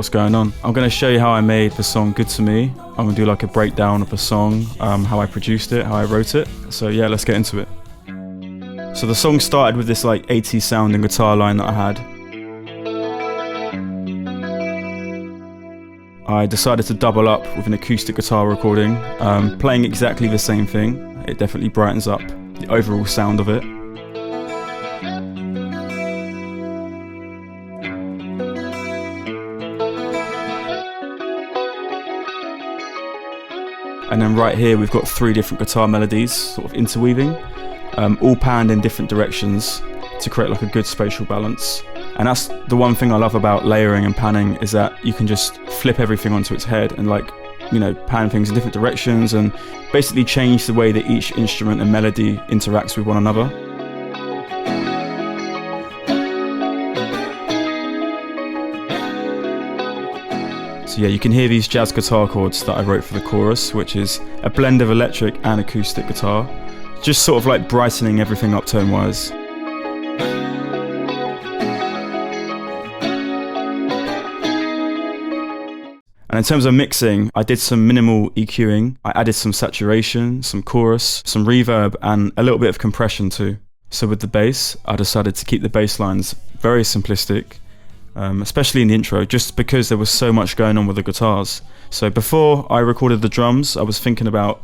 what's going on. I'm going to show you how I made the song Good To Me. I'm going to do like a breakdown of the song, how I produced it, how I wrote it. So yeah, let's get into it. So the song started with this like 80s sounding guitar line that I had. I decided to double up with an acoustic guitar recording, playing exactly the same thing. It definitely brightens up the overall sound of it. And then right here we've got 3 different guitar melodies sort of interweaving, all panned in different directions to create like a good spatial balance. And that's the one thing I love about layering and panning, is that you can just flip everything onto its head and like, you know, pan things in different directions and basically change the way that each instrument and melody interacts with one another. So yeah, you can hear these jazz guitar chords that I wrote for the chorus, which is a blend of electric and acoustic guitar, just sort of like brightening everything up tone-wise. And in terms of mixing, I did some minimal EQing. I added some saturation, some chorus, some reverb, and a little bit of compression too. So with the bass, I decided to keep the bass lines very simplistic, especially in the intro, just because there was so much going on with the guitars. So before I recorded the drums, I was thinking about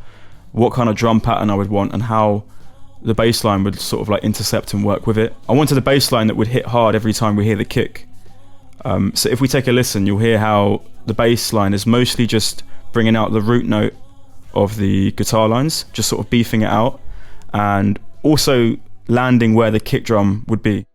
what kind of drum pattern I would want and how the bass line would sort of like intercept and work with it. I wanted a bass line that would hit hard every time we hear the kick. So if we take a listen, you'll hear how the bass line is mostly just bringing out the root note of the guitar lines, just sort of beefing it out, and also landing where the kick drum would be.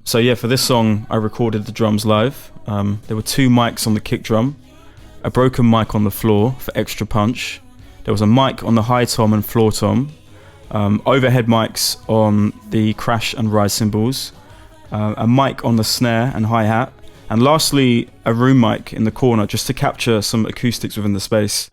So yeah, for this song, I recorded the drums live. There were 2 mics on the kick drum, a broken mic on the floor for extra punch. There was a mic on the high tom and floor tom, overhead mics on the crash and rise cymbals, a mic on the snare and hi-hat, and lastly, a room mic in the corner just to capture some acoustics within the space.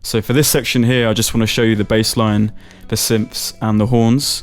So for this section here, I just want to show you the bass line, the synths and the horns.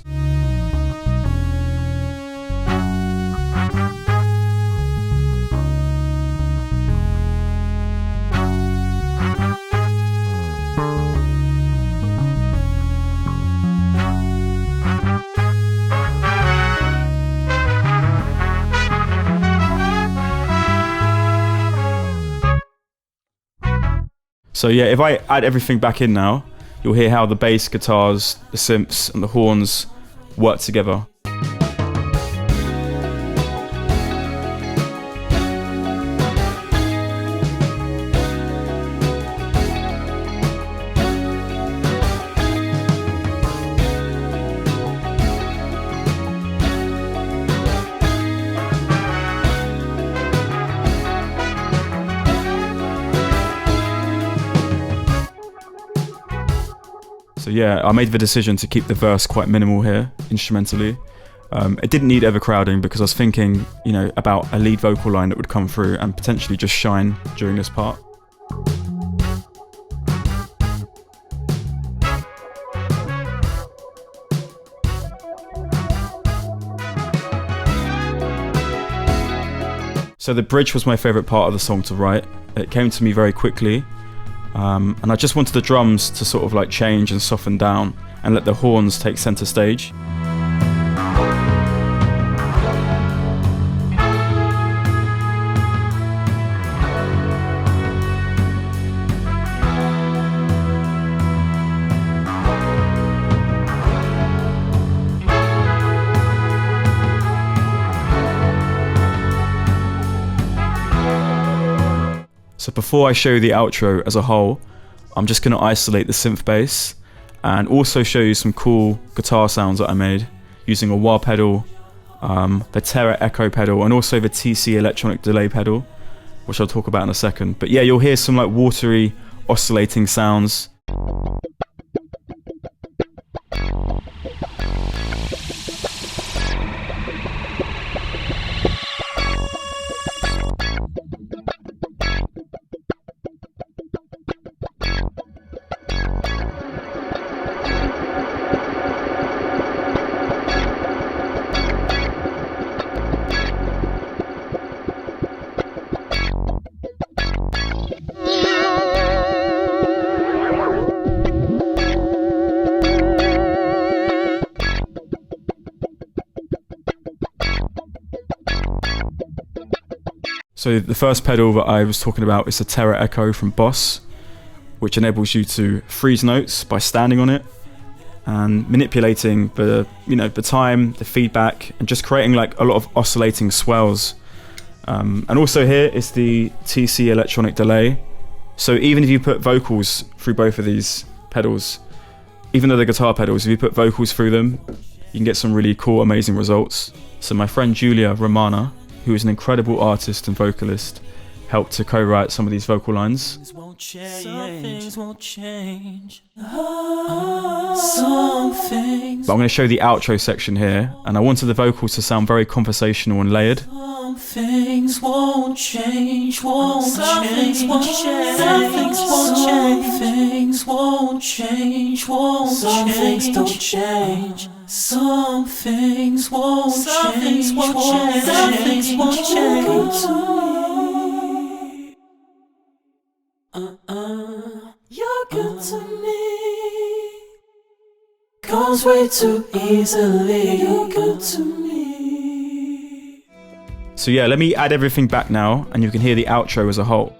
So yeah, if I add everything back in now, you'll hear how the bass, guitars, the synths and the horns work together. So yeah, I made the decision to keep the verse quite minimal here, instrumentally. It didn't need overcrowding because I was thinking, you know, about a lead vocal line that would come through and potentially just shine during this part. So the bridge was my favourite part of the song to write. It came to me very quickly, and I just wanted the drums to sort of like change and soften down and let the horns take centre stage. So before I show you the outro as a whole, I'm just going to isolate the synth bass and also show you some cool guitar sounds that I made using a wah pedal, the Terra Echo pedal, and also the TC electronic delay pedal, which I'll talk about in a second. But yeah, you'll hear some like watery oscillating sounds. So the first pedal that I was talking about is the Terra Echo from Boss, which enables you to freeze notes by standing on it and manipulating the time, the feedback, and just creating like a lot of oscillating swells. And also here is the TC electronic delay. So even if you put vocals through both of these pedals, even though they're guitar pedals, if you put vocals through them, you can get some really cool, amazing results. So my friend Julia Romana, who is an incredible artist and vocalist, helped to co-write some of these vocal lines. Some things won't change. Some things. But I'm going to show the outro section here, and I wanted the vocals to sound very conversational and layered. Some things won't change, won't change. Some things won't change. Some things won't change, won't change. Some things don't change. Some things won't change, won't change. Some things won't change. You're good to me. Goes way too easily. You're good to me. So yeah, let me add everything back now, and you can hear the outro as a whole.